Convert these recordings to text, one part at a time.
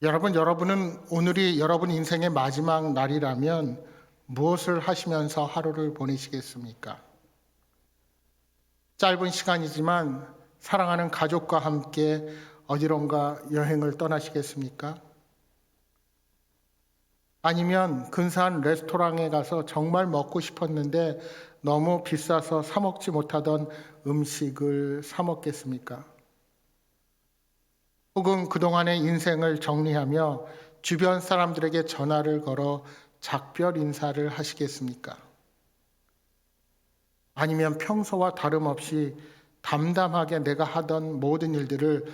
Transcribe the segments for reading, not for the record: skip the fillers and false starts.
여러분은 오늘이 여러분 인생의 마지막 날이라면 무엇을 하시면서 하루를 보내시겠습니까? 짧은 시간이지만 사랑하는 가족과 함께 어디론가 여행을 떠나시겠습니까? 아니면 근사한 레스토랑에 가서 정말 먹고 싶었는데 너무 비싸서 사 먹지 못하던 음식을 사 먹겠습니까? 혹은 그동안의 인생을 정리하며 주변 사람들에게 전화를 걸어 작별 인사를 하시겠습니까? 아니면 평소와 다름없이 담담하게 내가 하던 모든 일들을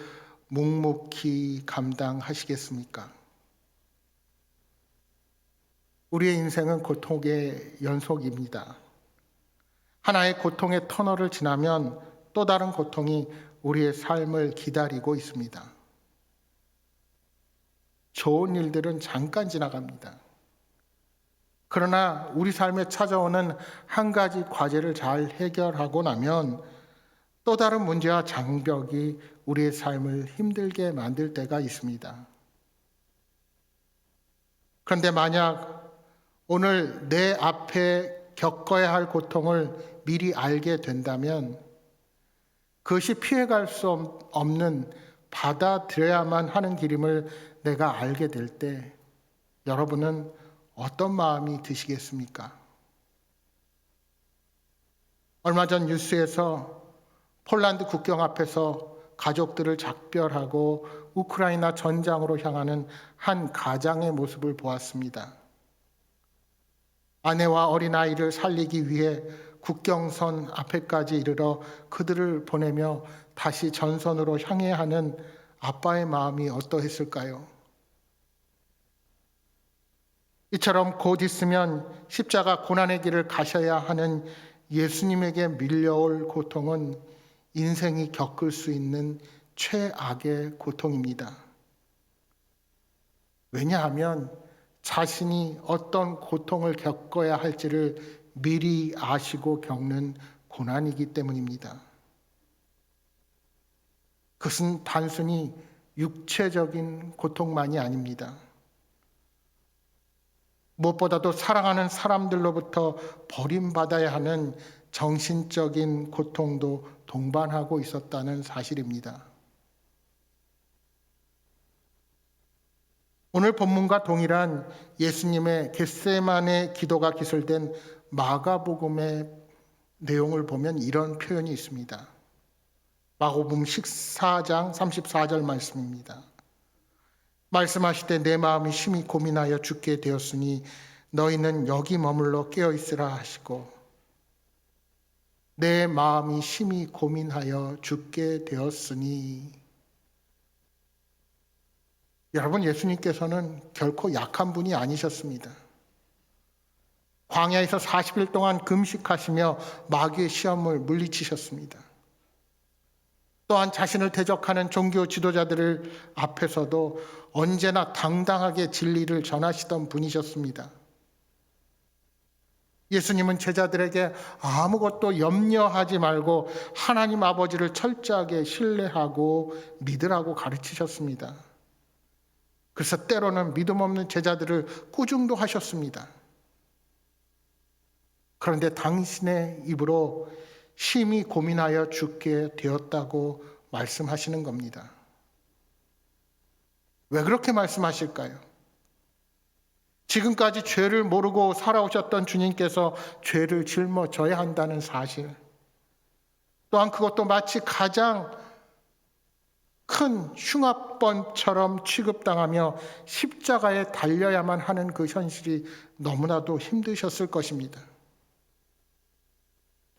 묵묵히 감당하시겠습니까? 우리의 인생은 고통의 연속입니다. 하나의 고통의 터널을 지나면 또 다른 고통이 우리의 삶을 기다리고 있습니다. 좋은 일들은 잠깐 지나갑니다. 그러나 우리 삶에 찾아오는 한 가지 과제를 잘 해결하고 나면 또 다른 문제와 장벽이 우리의 삶을 힘들게 만들 때가 있습니다. 그런데 만약 오늘 내 앞에 겪어야 할 고통을 미리 알게 된다면 그것이 피해갈 수 없는 받아들여야만 하는 길임을 내가 알게 될 때 여러분은 어떤 마음이 드시겠습니까? 얼마 전 뉴스에서 폴란드 국경 앞에서 가족들을 작별하고 우크라이나 전장으로 향하는 한 가장의 모습을 보았습니다. 아내와 어린아이를 살리기 위해 국경선 앞에까지 이르러 그들을 보내며 다시 전선으로 향해야 하는 아빠의 마음이 어떠했을까요? 이처럼 곧 있으면 십자가 고난의 길을 가셔야 하는 예수님에게 밀려올 고통은 인생이 겪을 수 있는 최악의 고통입니다. 왜냐하면 자신이 어떤 고통을 겪어야 할지를 미리 아시고 겪는 고난이기 때문입니다. 그것은 단순히 육체적인 고통만이 아닙니다. 무엇보다도 사랑하는 사람들로부터 버림받아야 하는 정신적인 고통도 동반하고 있었다는 사실입니다. 오늘 본문과 동일한 예수님의 겟세마네 기도가 기술된 마가복음의 내용을 보면 이런 표현이 있습니다. 마가복음 14장 34절 말씀입니다. 말씀하시되 내 마음이 심히 고민하여 죽게 되었으니 너희는 여기 머물러 깨어있으라 하시고 내 마음이 심히 고민하여 죽게 되었으니 여러분 예수님께서는 결코 약한 분이 아니셨습니다. 광야에서 40일 동안 금식하시며 마귀의 시험을 물리치셨습니다. 또한 자신을 대적하는 종교 지도자들 앞에서도 언제나 당당하게 진리를 전하시던 분이셨습니다. 예수님은 제자들에게 아무것도 염려하지 말고 하나님 아버지를 철저하게 신뢰하고 믿으라고 가르치셨습니다. 그래서 때로는 믿음 없는 제자들을 꾸중도 하셨습니다. 그런데 당신의 입으로 심히 고민하여 죽게 되었다고 말씀하시는 겁니다. 왜 그렇게 말씀하실까요? 지금까지 죄를 모르고 살아오셨던 주님께서 죄를 짊어져야 한다는 사실, 또한 그것도 마치 가장 큰 흉악범처럼 취급당하며 십자가에 달려야만 하는 그 현실이 너무나도 힘드셨을 것입니다.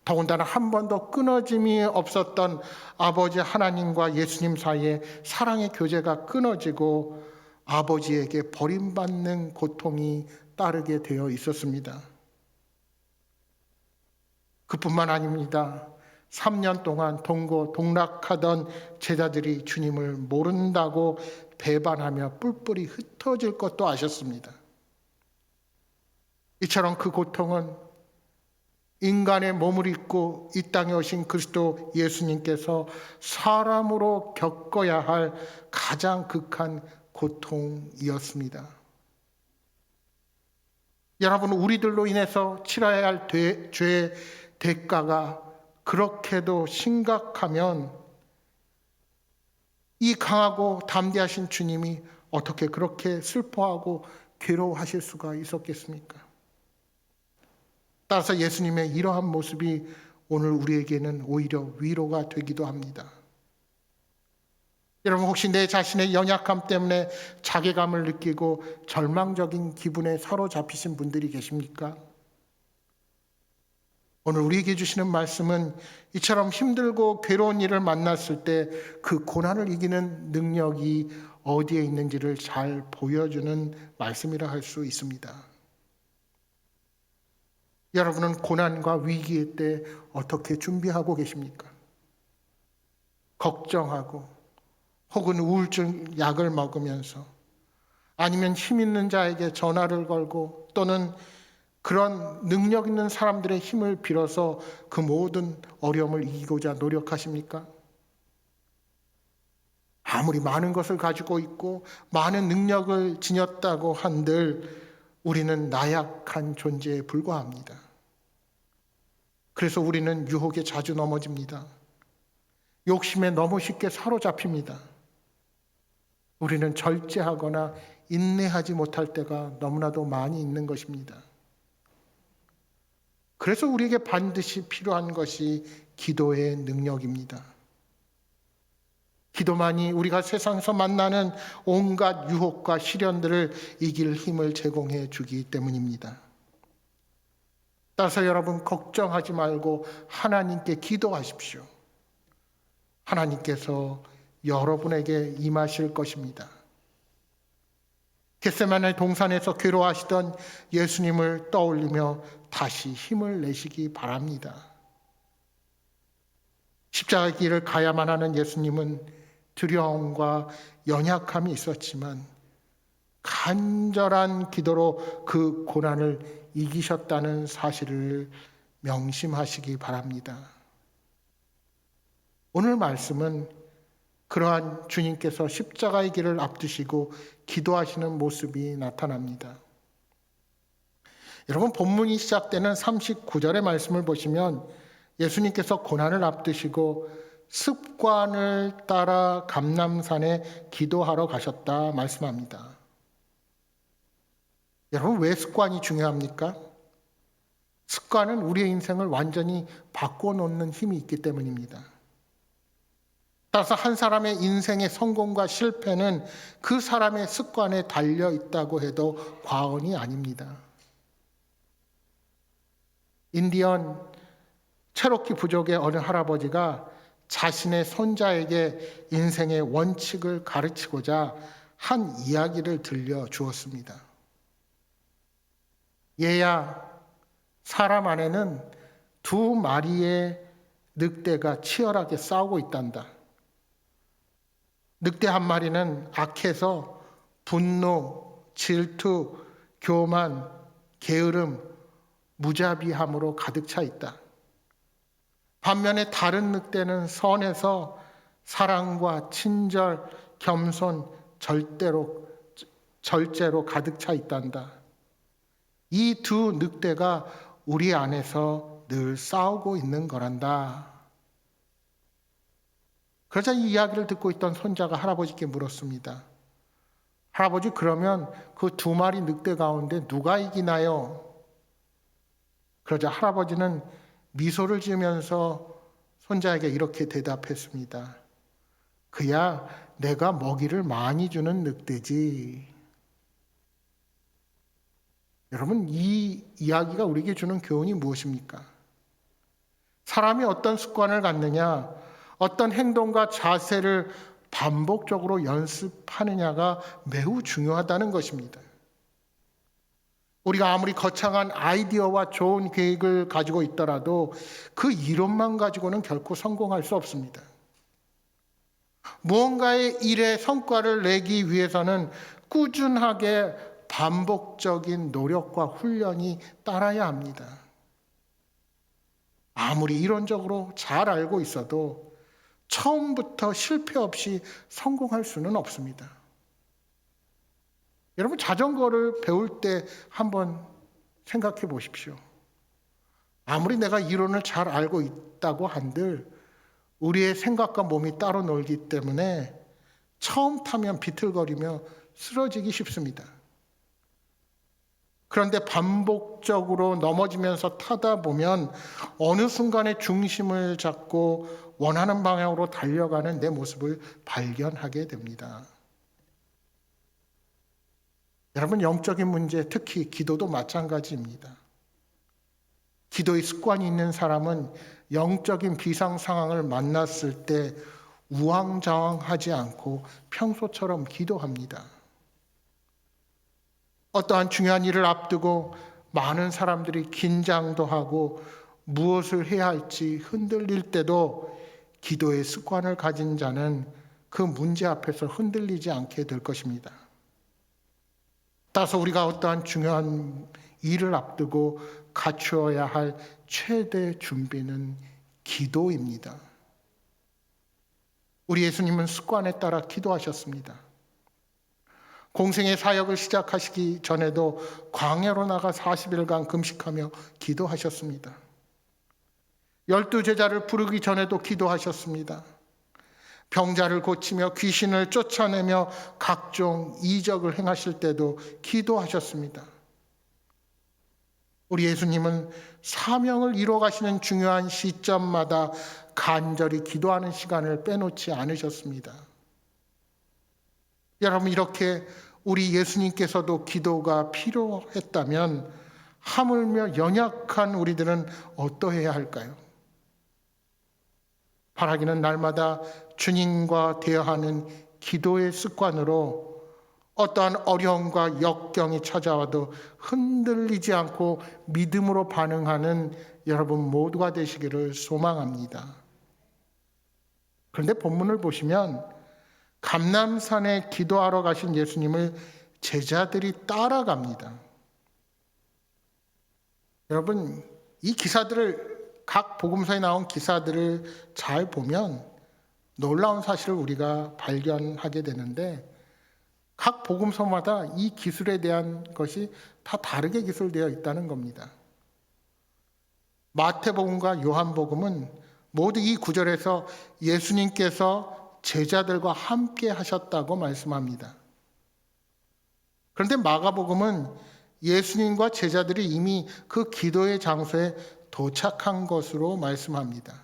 더군다나 한 번도 끊어짐이 없었던 아버지 하나님과 예수님 사이에 사랑의 교제가 끊어지고 아버지에게 버림받는 고통이 따르게 되어 있었습니다. 그뿐만 아닙니다. 3년 동안 동고동락하던 제자들이 주님을 모른다고 배반하며 뿔뿔이 흩어질 것도 아셨습니다. 이처럼 그 고통은 인간의 몸을 입고 이 땅에 오신 그리스도 예수님께서 사람으로 겪어야 할 가장 극한 고통이었습니다. 여러분, 우리들로 인해서 치러야 할 죄의 대가가 그렇게도 심각하면 이 강하고 담대하신 주님이 어떻게 그렇게 슬퍼하고 괴로워하실 수가 있었겠습니까? 따라서 예수님의 이러한 모습이 오늘 우리에게는 오히려 위로가 되기도 합니다. 여러분, 혹시 내 자신의 연약함 때문에 자괴감을 느끼고 절망적인 기분에 사로잡히신 분들이 계십니까? 오늘 우리에게 주시는 말씀은 이처럼 힘들고 괴로운 일을 만났을 때 그 고난을 이기는 능력이 어디에 있는지를 잘 보여주는 말씀이라 할 수 있습니다. 여러분은 고난과 위기의 때 어떻게 준비하고 계십니까? 걱정하고 혹은 우울증 약을 먹으면서 아니면 힘 있는 자에게 전화를 걸고 또는 그런 능력 있는 사람들의 힘을 빌어서 그 모든 어려움을 이기고자 노력하십니까? 아무리 많은 것을 가지고 있고 많은 능력을 지녔다고 한들 우리는 나약한 존재에 불과합니다. 그래서 우리는 유혹에 자주 넘어집니다. 욕심에 너무 쉽게 사로잡힙니다. 우리는 절제하거나 인내하지 못할 때가 너무나도 많이 있는 것입니다. 그래서 우리에게 반드시 필요한 것이 기도의 능력입니다. 기도만이 우리가 세상에서 만나는 온갖 유혹과 시련들을 이길 힘을 제공해 주기 때문입니다. 따라서 여러분, 걱정하지 말고 하나님께 기도하십시오. 하나님께서 여러분에게 임하실 것입니다. 겟세마네 동산에서 괴로워하시던 예수님을 떠올리며 다시 힘을 내시기 바랍니다. 십자가의 길을 가야만 하는 예수님은 두려움과 연약함이 있었지만 간절한 기도로 그 고난을 이기셨다는 사실을 명심하시기 바랍니다. 오늘 말씀은 그러한 주님께서 십자가의 길을 앞두시고 기도하시는 모습이 나타납니다. 여러분, 본문이 시작되는 39절의 말씀을 보시면 예수님께서 고난을 앞두시고 습관을 따라 감람산에 기도하러 가셨다 말씀합니다. 여러분, 왜 습관이 중요합니까? 습관은 우리의 인생을 완전히 바꿔놓는 힘이 있기 때문입니다. 따라서 한 사람의 인생의 성공과 실패는 그 사람의 습관에 달려 있다고 해도 과언이 아닙니다. 인디언 체로키 부족의 어느 할아버지가 자신의 손자에게 인생의 원칙을 가르치고자 한 이야기를 들려주었습니다. 얘야, 사람 안에는 두 마리의 늑대가 치열하게 싸우고 있단다. 늑대 한 마리는 악해서 분노, 질투, 교만, 게으름, 무자비함으로 가득 차 있다. 반면에 다른 늑대는 선해서 사랑과 친절, 겸손, 절제로 가득 차 있단다. 이 두 늑대가 우리 안에서 늘 싸우고 있는 거란다. 그러자 이 이야기를 듣고 있던 손자가 할아버지께 물었습니다. 할아버지, 그러면 그 두 마리 늑대 가운데 누가 이기나요? 그러자 할아버지는 미소를 지으면서 손자에게 이렇게 대답했습니다. 그야 내가 먹이를 많이 주는 늑대지. 여러분, 이 이야기가 우리에게 주는 교훈이 무엇입니까? 사람이 어떤 습관을 갖느냐, 어떤 행동과 자세를 반복적으로 연습하느냐가 매우 중요하다는 것입니다. 우리가 아무리 거창한 아이디어와 좋은 계획을 가지고 있더라도 그 이론만 가지고는 결코 성공할 수 없습니다. 무언가의 일의 성과를 내기 위해서는 꾸준하게 반복적인 노력과 훈련이 따라야 합니다. 아무리 이론적으로 잘 알고 있어도 처음부터 실패 없이 성공할 수는 없습니다. 여러분, 자전거를 배울 때 한번 생각해 보십시오. 아무리 내가 이론을 잘 알고 있다고 한들 우리의 생각과 몸이 따로 놀기 때문에 처음 타면 비틀거리며 쓰러지기 쉽습니다. 그런데 반복적으로 넘어지면서 타다 보면 어느 순간에 중심을 잡고 원하는 방향으로 달려가는 내 모습을 발견하게 됩니다. 여러분, 영적인 문제, 특히 기도도 마찬가지입니다. 기도의 습관이 있는 사람은 영적인 비상 상황을 만났을 때 우왕좌왕하지 않고 평소처럼 기도합니다. 어떠한 중요한 일을 앞두고 많은 사람들이 긴장도 하고 무엇을 해야 할지 흔들릴 때도 기도의 습관을 가진 자는 그 문제 앞에서 흔들리지 않게 될 것입니다. 따라서 우리가 어떠한 중요한 일을 앞두고 갖추어야 할 최대 준비는 기도입니다. 우리 예수님은 습관에 따라 기도하셨습니다. 공생의 사역을 시작하시기 전에도 광야로 나가 40일간 금식하며 기도하셨습니다. 12제자를 부르기 전에도 기도하셨습니다. 병자를 고치며 귀신을 쫓아내며 각종 이적을 행하실 때도 기도하셨습니다. 우리 예수님은 사명을 이루어 가시는 중요한 시점마다 간절히 기도하는 시간을 빼놓지 않으셨습니다. 여러분, 이렇게 우리 예수님께서도 기도가 필요했다면 하물며 연약한 우리들은 어떠해야 할까요? 바라기는 날마다 주님과 대화하는 기도의 습관으로 어떠한 어려움과 역경이 찾아와도 흔들리지 않고 믿음으로 반응하는 여러분 모두가 되시기를 소망합니다. 그런데 본문을 보시면 감람산에 기도하러 가신 예수님을 제자들이 따라갑니다. 여러분, 이 기사들을, 각 복음서에 나온 기사들을 잘 보면 놀라운 사실을 우리가 발견하게 되는데, 각 복음서마다 이 기술에 대한 것이 다 다르게 기술되어 있다는 겁니다. 마태복음과 요한복음은 모두 이 구절에서 예수님께서 제자들과 함께 하셨다고 말씀합니다. 그런데 마가복음은 예수님과 제자들이 이미 그 기도의 장소에 도착한 것으로 말씀합니다.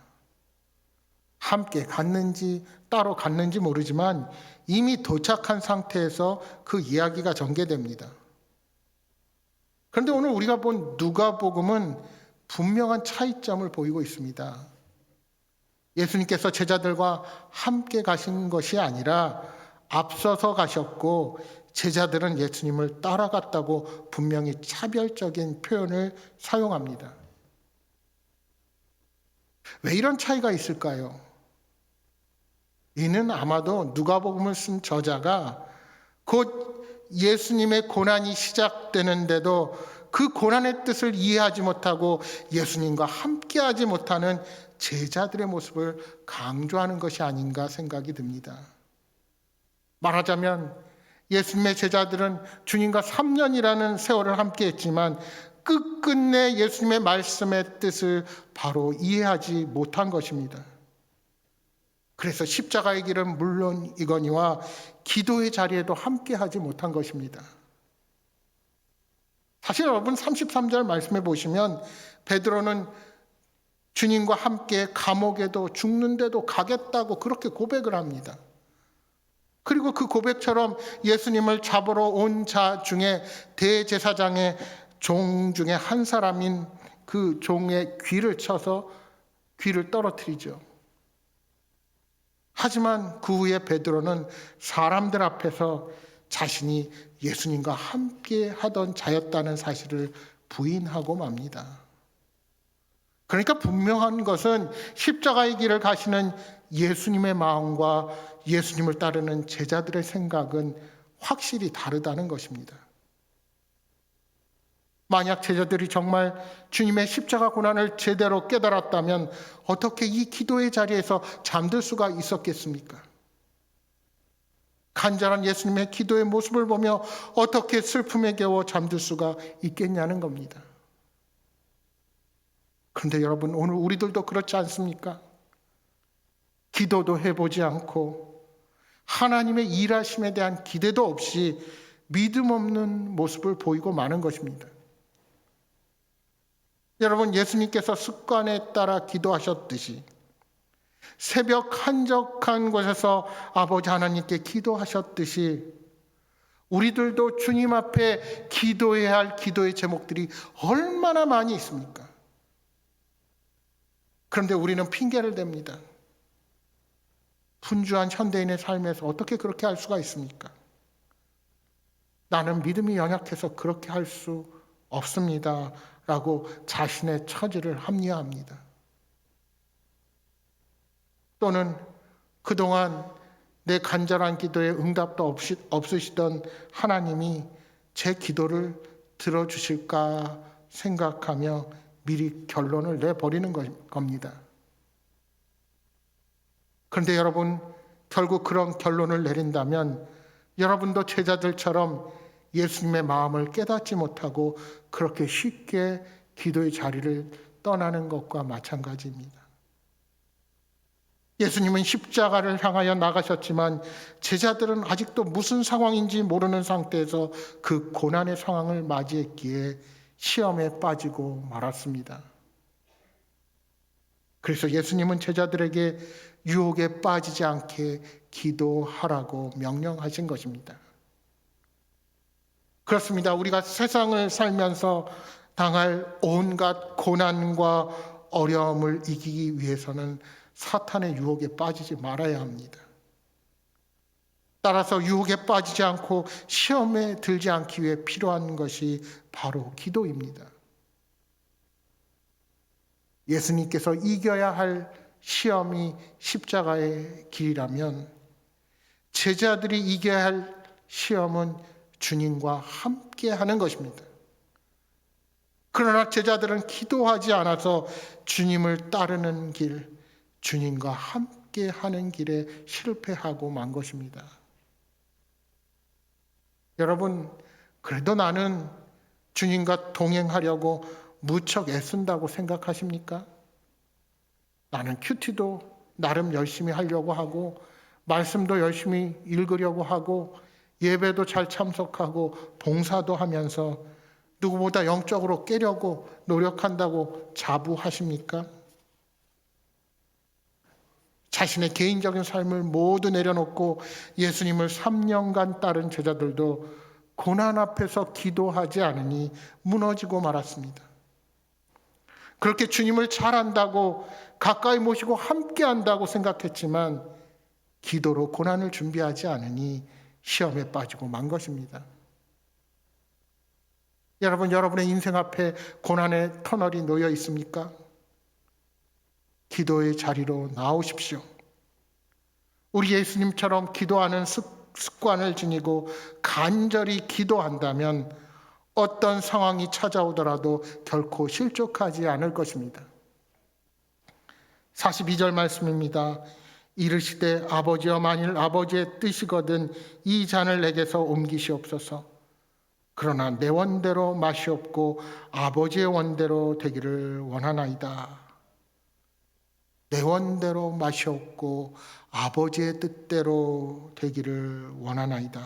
함께 갔는지 따로 갔는지 모르지만 이미 도착한 상태에서 그 이야기가 전개됩니다. 그런데 오늘 우리가 본 누가복음은 분명한 차이점을 보이고 있습니다. 예수님께서 제자들과 함께 가신 것이 아니라 앞서서 가셨고 제자들은 예수님을 따라갔다고 분명히 차별적인 표현을 사용합니다. 왜 이런 차이가 있을까요? 이는 아마도 누가복음을 쓴 저자가 곧 예수님의 고난이 시작되는데도 그 고난의 뜻을 이해하지 못하고 예수님과 함께하지 못하는 제자들의 모습을 강조하는 것이 아닌가 생각이 듭니다. 말하자면 예수님의 제자들은 주님과 3년이라는 세월을 함께했지만 끝끝내 예수님의 말씀의 뜻을 바로 이해하지 못한 것입니다. 그래서 십자가의 길은 물론이거니와 기도의 자리에도 함께하지 못한 것입니다. 사실 여러분 33절 말씀해 보시면 베드로는 주님과 함께 감옥에도 죽는데도 가겠다고 그렇게 고백을 합니다. 그리고 그 고백처럼 예수님을 잡으러 온 자 중에 대제사장의 종 중에 한 사람인 그 종의 귀를 쳐서 귀를 떨어뜨리죠. 하지만 그 후에 베드로는 사람들 앞에서 자신이 예수님과 함께 하던 자였다는 사실을 부인하고 맙니다. 그러니까 분명한 것은 십자가의 길을 가시는 예수님의 마음과 예수님을 따르는 제자들의 생각은 확실히 다르다는 것입니다. 만약 제자들이 정말 주님의 십자가 고난을 제대로 깨달았다면 어떻게 이 기도의 자리에서 잠들 수가 있었겠습니까? 간절한 예수님의 기도의 모습을 보며 어떻게 슬픔에 겨워 잠들 수가 있겠냐는 겁니다. 그런데 여러분, 오늘 우리들도 그렇지 않습니까? 기도도 해보지 않고 하나님의 일하심에 대한 기대도 없이 믿음 없는 모습을 보이고 마는 것입니다. 여러분, 예수님께서 습관에 따라 기도하셨듯이 새벽 한적한 곳에서 아버지 하나님께 기도하셨듯이 우리들도 주님 앞에 기도해야 할 기도의 제목들이 얼마나 많이 있습니까? 그런데 우리는 핑계를 댑니다. 분주한 현대인의 삶에서 어떻게 그렇게 할 수가 있습니까? 나는 믿음이 연약해서 그렇게 할 수 없습니다. 라고 자신의 처지를 합리화합니다. 또는 그동안 내 간절한 기도에 응답도 없으시던 하나님이 제 기도를 들어주실까 생각하며 미리 결론을 내버리는 겁니다. 그런데 여러분, 결국 그런 결론을 내린다면 여러분도 제자들처럼 예수님의 마음을 깨닫지 못하고 그렇게 쉽게 기도의 자리를 떠나는 것과 마찬가지입니다. 예수님은 십자가를 향하여 나가셨지만 제자들은 아직도 무슨 상황인지 모르는 상태에서 그 고난의 상황을 맞이했기에 시험에 빠지고 말았습니다. 그래서 예수님은 제자들에게 유혹에 빠지지 않게 기도하라고 명령하신 것입니다. 그렇습니다. 우리가 세상을 살면서 당할 온갖 고난과 어려움을 이기기 위해서는 사탄의 유혹에 빠지지 말아야 합니다. 따라서 유혹에 빠지지 않고 시험에 들지 않기 위해 필요한 것이 바로 기도입니다. 예수님께서 이겨야 할 시험이 십자가의 길이라면 제자들이 이겨야 할 시험은 주님과 함께 하는 것입니다. 그러나 제자들은 기도하지 않아서 주님을 따르는 길, 주님과 함께 하는 길에 실패하고 만 것입니다. 여러분, 그래도 나는 주님과 동행하려고 무척 애쓴다고 생각하십니까? 나는 큐티도 나름 열심히 하려고 하고 말씀도 열심히 읽으려고 하고 예배도 잘 참석하고 봉사도 하면서 누구보다 영적으로 깨려고 노력한다고 자부하십니까? 자신의 개인적인 삶을 모두 내려놓고 예수님을 3년간 따른 제자들도 고난 앞에서 기도하지 않으니 무너지고 말았습니다. 그렇게 주님을 잘 안다고 가까이 모시고 함께 한다고 생각했지만 기도로 고난을 준비하지 않으니 시험에 빠지고 만 것입니다. 여러분, 여러분의 인생 앞에 고난의 터널이 놓여 있습니까? 기도의 자리로 나오십시오. 우리 예수님처럼 기도하는 습관을 지니고 간절히 기도한다면 어떤 상황이 찾아오더라도 결코 실족하지 않을 것입니다. 42절 말씀입니다. 이르시되 아버지여, 만일 아버지의 뜻이거든 이 잔을 내게서 옮기시옵소서. 그러나 내 원대로 마시옵고 아버지의 원대로 되기를 원하나이다. 내 원대로 마시옵고 아버지의 뜻대로 되기를 원하나이다.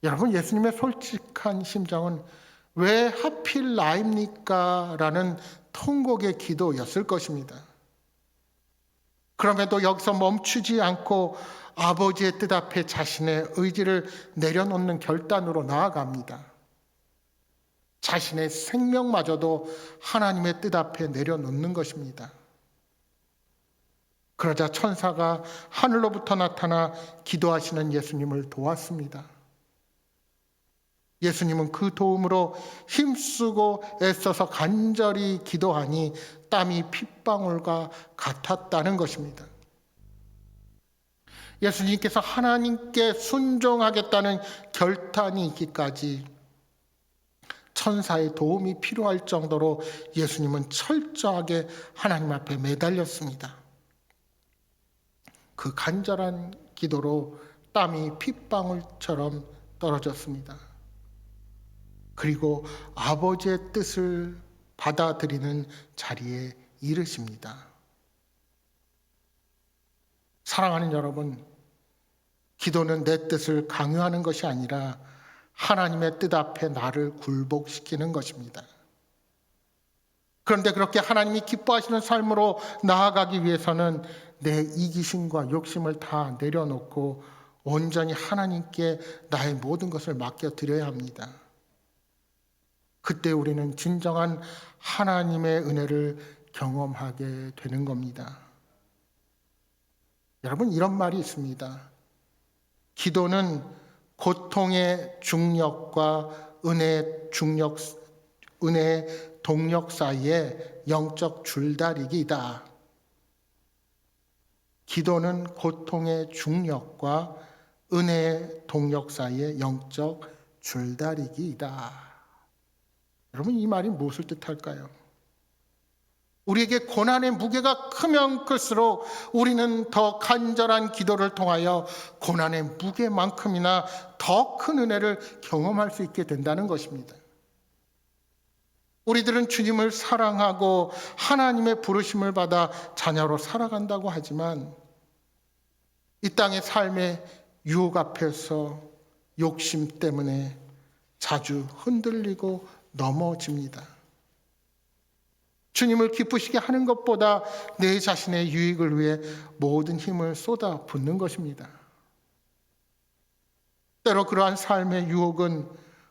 여러분, 예수님의 솔직한 심정은 왜 하필 나입니까? 라는 통곡의 기도였을 것입니다. 그럼에도 여기서 멈추지 않고 아버지의 뜻 앞에 자신의 의지를 내려놓는 결단으로 나아갑니다. 자신의 생명마저도 하나님의 뜻 앞에 내려놓는 것입니다. 그러자 천사가 하늘로부터 나타나 기도하시는 예수님을 도왔습니다. 예수님은 그 도움으로 힘쓰고 애써서 간절히 기도하니 땀이 핏방울과 같았다는 것입니다. 예수님께서 하나님께 순종하겠다는 결단이 있기까지 천사의 도움이 필요할 정도로 예수님은 철저하게 하나님 앞에 매달렸습니다. 그 간절한 기도로 땀이 핏방울처럼 떨어졌습니다. 그리고 아버지의 뜻을 받아들이는 자리에 이르십니다. 사랑하는 여러분, 기도는 내 뜻을 강요하는 것이 아니라 하나님의 뜻 앞에 나를 굴복시키는 것입니다. 그런데 그렇게 하나님이 기뻐하시는 삶으로 나아가기 위해서는 내 이기심과 욕심을 다 내려놓고 온전히 하나님께 나의 모든 것을 맡겨드려야 합니다. 그때 우리는 진정한 하나님의 은혜를 경험하게 되는 겁니다. 여러분, 이런 말이 있습니다. 기도는 고통의 중력과 은혜의 동력 사이의 영적 줄다리기이다. 기도는 고통의 중력과 은혜의 동력 사이의 영적 줄다리기이다. 여러분, 이 말이 무엇을 뜻할까요? 우리에게 고난의 무게가 크면 클수록 우리는 더 간절한 기도를 통하여 고난의 무게만큼이나 더 큰 은혜를 경험할 수 있게 된다는 것입니다. 우리들은 주님을 사랑하고 하나님의 부르심을 받아 자녀로 살아간다고 하지만 이 땅의 삶의 유혹 앞에서 욕심 때문에 자주 흔들리고 넘어집니다. 주님을 기쁘시게 하는 것보다 내 자신의 유익을 위해 모든 힘을 쏟아붓는 것입니다. 때로 그러한 삶의 유혹은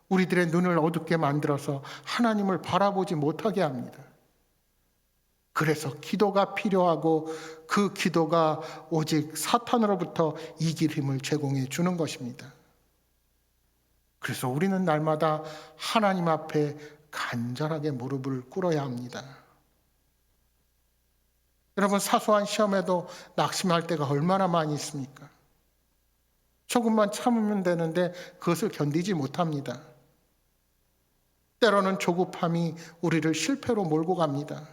우리들의 눈을 어둡게 만들어서 하나님을 바라보지 못하게 합니다. 그래서 기도가 필요하고 그 기도가 오직 사탄으로부터 이길 힘을 제공해 주는 것입니다. 그래서 우리는 날마다 하나님 앞에 간절하게 무릎을 꿇어야 합니다. 여러분, 사소한 시험에도 낙심할 때가 얼마나 많이 있습니까? 조금만 참으면 되는데 그것을 견디지 못합니다. 때로는 조급함이 우리를 실패로 몰고 갑니다.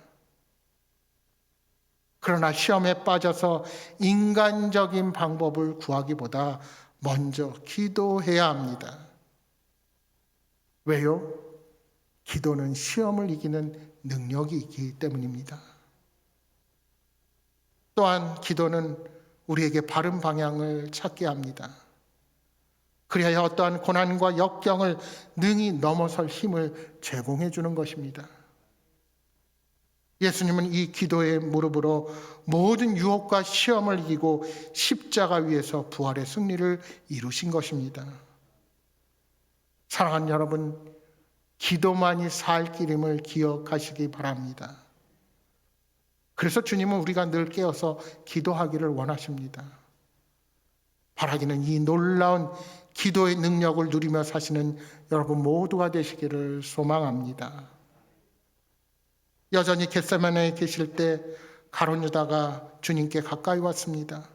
그러나 시험에 빠져서 인간적인 방법을 구하기보다 먼저 기도해야 합니다. 왜요? 기도는 시험을 이기는 능력이 있기 때문입니다. 또한 기도는 우리에게 바른 방향을 찾게 합니다. 그리하여 어떠한 고난과 역경을 능히 넘어설 힘을 제공해 주는 것입니다. 예수님은 이 기도의 무릎으로 모든 유혹과 시험을 이기고 십자가 위에서 부활의 승리를 이루신 것입니다. 사랑하는 여러분, 기도만이 살 길임을 기억하시기 바랍니다. 그래서 주님은 우리가 늘 깨어서 기도하기를 원하십니다. 바라기는 이 놀라운 기도의 능력을 누리며 사시는 여러분 모두가 되시기를 소망합니다. 여전히 겟세마네에 계실 때 가룟 유다가 주님께 가까이 왔습니다.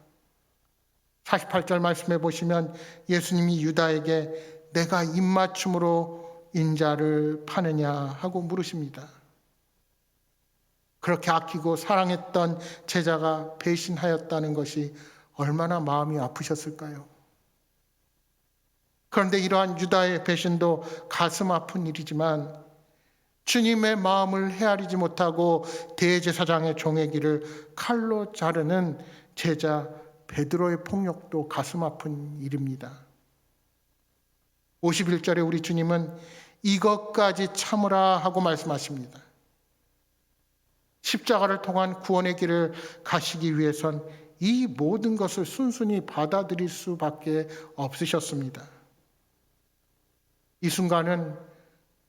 48절 말씀해 보시면 예수님이 유다에게 내가 입맞춤으로 인자를 파느냐 하고 물으십니다. 그렇게 아끼고 사랑했던 제자가 배신하였다는 것이 얼마나 마음이 아프셨을까요? 그런데 이러한 유다의 배신도 가슴 아픈 일이지만 주님의 마음을 헤아리지 못하고 대제사장의 종의 길을 칼로 자르는 제자 베드로의 폭력도 가슴 아픈 일입니다. 51절에 우리 주님은 이것까지 참으라 하고 말씀하십니다. 십자가를 통한 구원의 길을 가시기 위해선 이 모든 것을 순순히 받아들일 수밖에 없으셨습니다. 이 순간은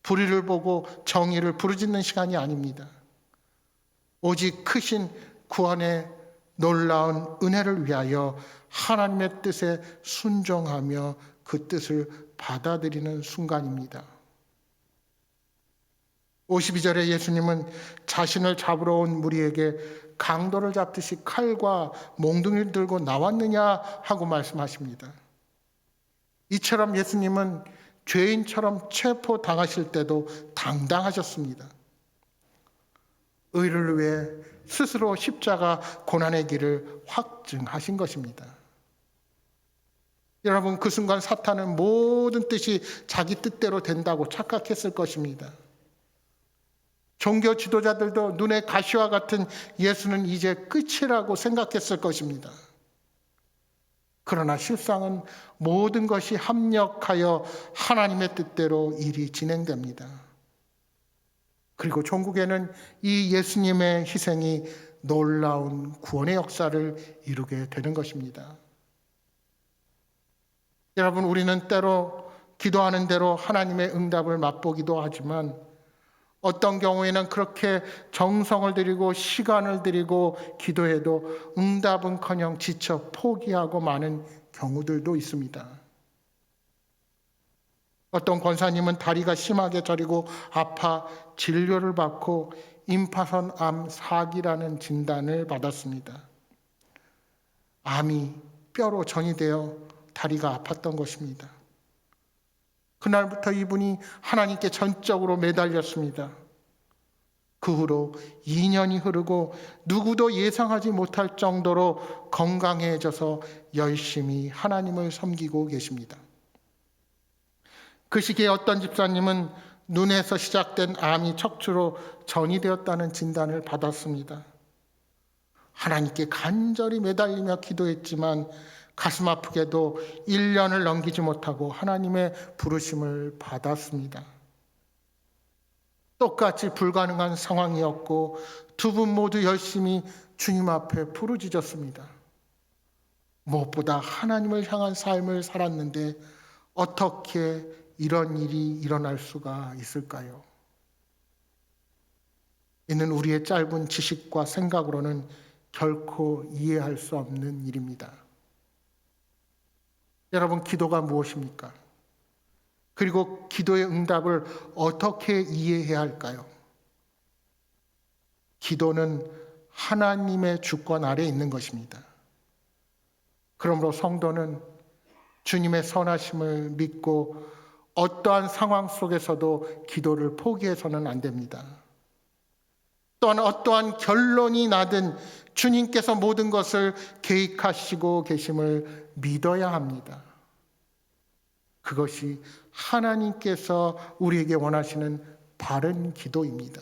불의를 보고 정의를 부르짖는 시간이 아닙니다. 오직 크신 구원의 놀라운 은혜를 위하여 하나님의 뜻에 순종하며 그 뜻을 받아들이는 순간입니다. 52절에 예수님은 자신을 잡으러 온 무리에게 강도를 잡듯이 칼과 몽둥이를 들고 나왔느냐 하고 말씀하십니다. 이처럼 예수님은 죄인처럼 체포당하실 때도 당당하셨습니다. 의를 위해 스스로 십자가 고난의 길을 확증하신 것입니다. 여러분, 그 순간 사탄은 모든 뜻이 자기 뜻대로 된다고 착각했을 것입니다. 종교 지도자들도 눈의 가시와 같은 예수는 이제 끝이라고 생각했을 것입니다. 그러나 실상은 모든 것이 합력하여 하나님의 뜻대로 일이 진행됩니다. 그리고 종국에는 이 예수님의 희생이 놀라운 구원의 역사를 이루게 되는 것입니다. 여러분, 우리는 때로 기도하는 대로 하나님의 응답을 맛보기도 하지만 어떤 경우에는 그렇게 정성을 들이고 시간을 들이고 기도해도 응답은커녕 지쳐 포기하고 마는 경우들도 있습니다. 어떤 권사님은 다리가 심하게 저리고 아파 진료를 받고 임파선 암 4기라는 진단을 받았습니다. 암이 뼈로 전이되어 다리가 아팠던 것입니다. 그날부터 이분이 하나님께 전적으로 매달렸습니다. 그 후로 2년이 흐르고 누구도 예상하지 못할 정도로 건강해져서 열심히 하나님을 섬기고 계십니다. 그 시기에 어떤 집사님은 눈에서 시작된 암이 척추로 전이되었다는 진단을 받았습니다. 하나님께 간절히 매달리며 기도했지만 가슴 아프게도 1년을 넘기지 못하고 하나님의 부르심을 받았습니다. 똑같이 불가능한 상황이었고 두 분 모두 열심히 주님 앞에 부르짖었습니다. 무엇보다 하나님을 향한 삶을 살았는데 어떻게 이런 일이 일어날 수가 있을까요? 이는 우리의 짧은 지식과 생각으로는 결코 이해할 수 없는 일입니다. 여러분, 기도가 무엇입니까? 그리고 기도의 응답을 어떻게 이해해야 할까요? 기도는 하나님의 주권 아래에 있는 것입니다. 그러므로 성도는 주님의 선하심을 믿고 어떠한 상황 속에서도 기도를 포기해서는 안 됩니다. 또한 어떠한 결론이 나든 주님께서 모든 것을 계획하시고 계심을 믿어야 합니다. 그것이 하나님께서 우리에게 원하시는 바른 기도입니다.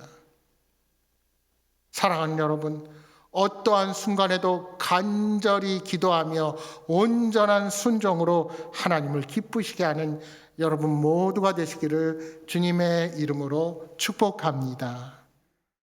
사랑하는 여러분, 어떠한 순간에도 간절히 기도하며 온전한 순종으로 하나님을 기쁘시게 하는 여러분 모두가 되시기를 주님의 이름으로 축복합니다.